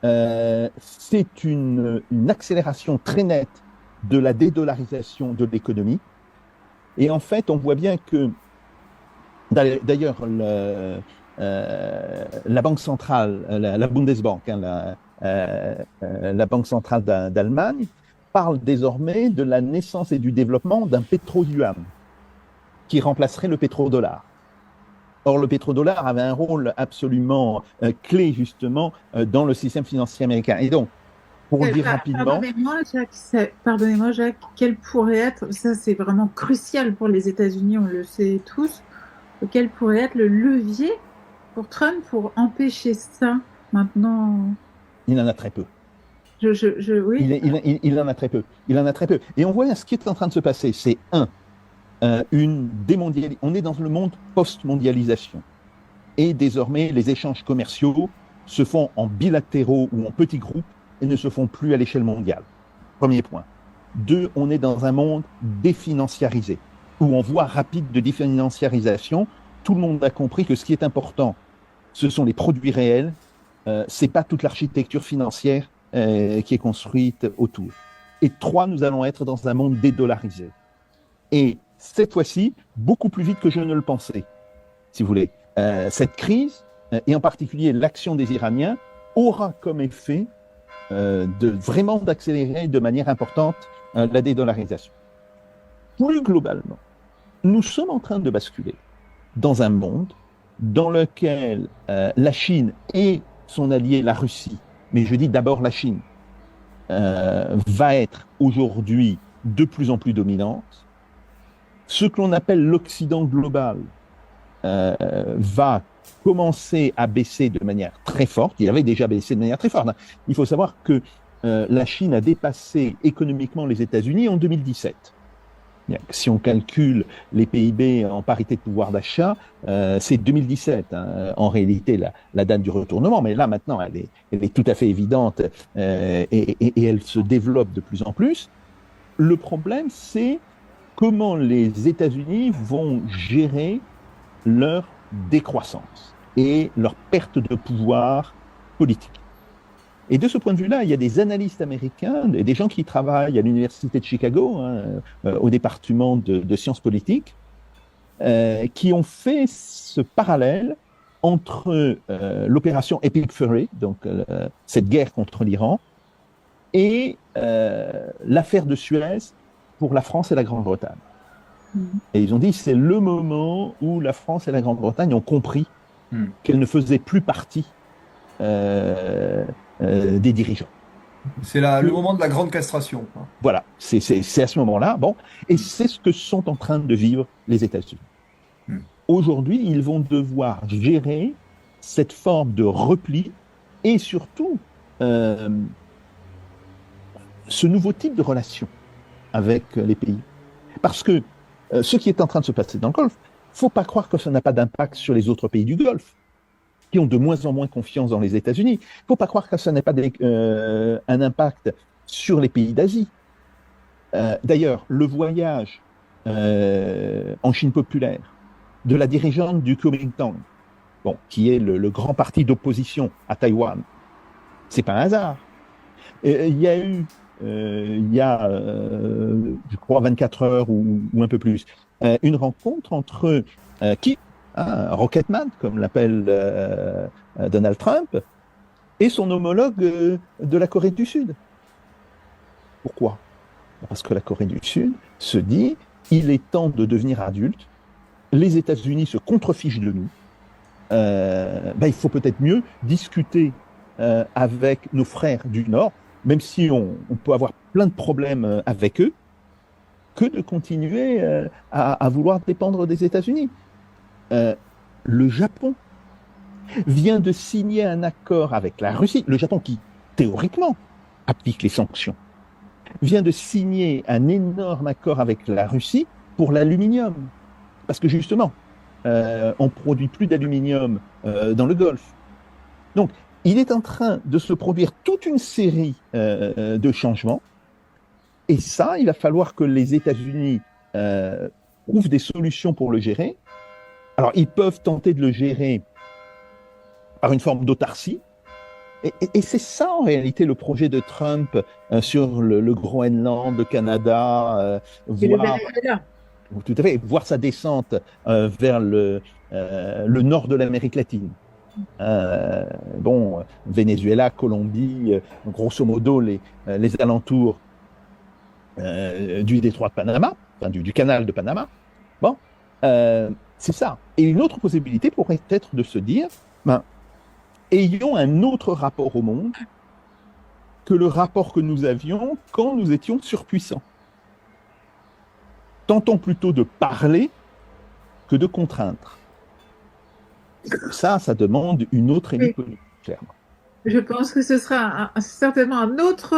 c'est une accélération très nette de la dédollarisation de l'économie. Et en fait, on voit bien que, d'ailleurs, la Banque centrale, la Bundesbank, hein, la Banque centrale d'Allemagne, parle désormais de la naissance et du développement d'un pétro-yuan qui remplacerait le pétrodollar. Or, le pétrodollar avait un rôle absolument clé, justement, dans le système financier américain. Et donc, pour le dire rapidement, Pardonnez-moi, Jacques, quel pourrait être, ça c'est vraiment crucial pour les États-Unis, on le sait tous, quel pourrait être le levier pour Trump pour empêcher ça maintenant? il en a très peu. Oui, Il en a très peu. Il en a très peu. Et on voit ce qui est en train de se passer. C'est une démondialisation. On est dans le monde post-mondialisation. Et désormais, les échanges commerciaux se font en bilatéraux ou en petits groupes et ne se font plus à l'échelle mondiale. Premier point. Deux, on est dans un monde définanciarisé, où on voit rapide de définanciarisation. Tout le monde a compris que ce qui est important, ce sont les produits réels, c'est pas toute l'architecture financière qui est construite autour. Et trois, nous allons être dans un monde dédollarisé. Et cette fois-ci, beaucoup plus vite que je ne le pensais, si vous voulez. Cette crise, et en particulier l'action des Iraniens, aura comme effet vraiment d'accélérer de manière importante la dédollarisation. Plus globalement, nous sommes en train de basculer dans un monde dans lequel la Chine et son allié, la Russie, mais je dis d'abord la Chine, va être aujourd'hui de plus en plus dominante. Ce que l'on appelle l'Occident global va commencer à baisser de manière très forte. Il avait déjà baissé de manière très forte. Il faut savoir que la Chine a dépassé économiquement les États-Unis en 2017. Si on calcule les PIB en parité de pouvoir d'achat, c'est 2017, hein, en réalité, la date du retournement. Mais là, maintenant, elle est tout à fait évidente et elle se développe de plus en plus. Le problème, c'est comment les États-Unis vont gérer leur décroissance et leur perte de pouvoir politique. Et de ce point de vue-là, il y a des analystes américains, des gens qui travaillent à l'Université de Chicago, hein, au département de sciences politiques, qui ont fait ce parallèle entre l'opération Epic Fury, donc cette guerre contre l'Iran, et l'affaire de Suez pour la France et la Grande-Bretagne. Et ils ont dit c'est le moment où la France et la Grande-Bretagne ont compris Hmm. qu'elles ne faisaient plus partie des dirigeants. C'est le moment de la grande castration, quoi. Voilà, c'est à ce moment-là. Bon, et c'est ce que sont en train de vivre les États-Unis. Hmm. Aujourd'hui, ils vont devoir gérer cette forme de repli et surtout euh, ce nouveau type de relation avec les pays. Parce que ce qui est en train de se passer dans le Golfe, il ne faut pas croire que ça n'a pas d'impact sur les autres pays du Golfe, qui ont de moins en moins confiance dans les États-Unis. Il ne faut pas croire que ça n'a pas un impact sur les pays d'Asie. D'ailleurs, le voyage en Chine populaire de la dirigeante du Kuomintang, bon, qui est le grand parti d'opposition à Taïwan, c'est pas un hasard. Il y a eu, je crois, 24 heures ou un peu plus, une rencontre entre qui Rocketman, comme l'appelle Donald Trump, et son homologue de la Corée du Sud. Pourquoi? Parce que la Corée du Sud se dit, il est temps de devenir adulte, les États-Unis se contrefichent de nous, il faut peut-être mieux discuter avec nos frères du Nord, même si on peut avoir plein de problèmes avec eux, que de continuer à vouloir dépendre des États-Unis. Euh, le Japon vient de signer un accord avec la Russie, le Japon qui, théoriquement, applique les sanctions, vient de signer un énorme accord avec la Russie pour l'aluminium. Parce que justement, on produit plus d'aluminium dans le Golfe. Donc, il est en train de se produire toute une série de changements. Et ça, il va falloir que les États-Unis trouvent des solutions pour le gérer. Alors, ils peuvent tenter de le gérer par une forme d'autarcie, Et c'est ça en réalité le projet de Trump sur le Groenland, le Canada, Et le voir, Venezuela. tout à fait, voir sa descente vers le nord de l'Amérique latine. Bon, Venezuela, Colombie, grosso modo les alentours du détroit de Panama, enfin, du canal de Panama. Bon, c'est ça. Et une autre possibilité pourrait être de se dire, ben, ayons un autre rapport au monde que le rapport que nous avions quand nous étions surpuissants. Tentons plutôt de parler que de contraindre. Ça demande une autre élite Oui. politique, clairement. Je pense que ce sera certainement un autre